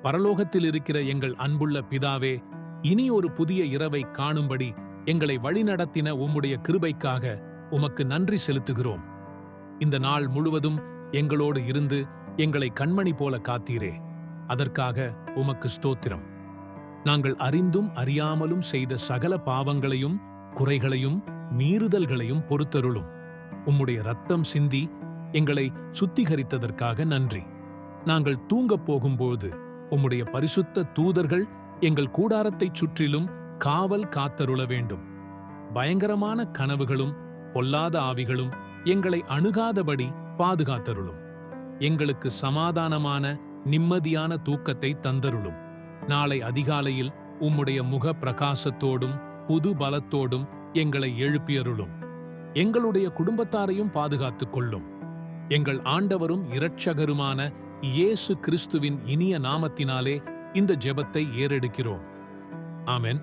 பரலோகத்தில் இருக்கிற எங்கள் அன்புள்ள பிதாவே, இனி ஒரு புதிய இரவை காணும்படி எங்களை வழிநடத்தின உம்முடைய கிருபைக்காக உமக்கு நன்றி செலுத்துகிறோம். இந்த நாள் முழுவதும் எங்களோடு இருந்து எங்களை கண்மணி போல காத்தீரே, அதற்காக உமக்கு ஸ்தோத்திரம். நாங்கள் அறிந்தும் அறியாமலும் செய்த சகல பாவங்களையும் குறைகளையும் மீறுதல்களையும் பொறுத்தருளும். உம்முடைய இரத்தம் சிந்தி எங்களை சுத்திகரித்ததற்காக நன்றி. நாங்கள் தூங்கப் போகும்போது உம்முடைய பரிசுத்த தூதர்கள் எங்கள் கூடாரத்தைச் சுற்றிலும் காவல் காத்தருள வேண்டும். பயங்கரமான கனவுகளும் பொல்லாத ஆவிகளும் எங்களை அணுகாதபடி பாதுகாத்தருளும். எங்களுக்கு சமாதானமான நிம்மதியான தூக்கத்தை தந்தருளும். நாளை அதிகாலையில் உம்முடைய முக பிரகாசத்தோடும் புது பலத்தோடும் எங்களை எழுப்பியருளும். எங்களுடைய குடும்பத்தாரையும் பாதுகாத்துக் கொள்ளும். எங்கள் ஆண்டவரும் இரட்சகருமான இயேசு கிறிஸ்துவின் இனிய நாமத்தினாலே இந்த ஜெபத்தை ஏறெடுக்கிறோம். ஆமென்.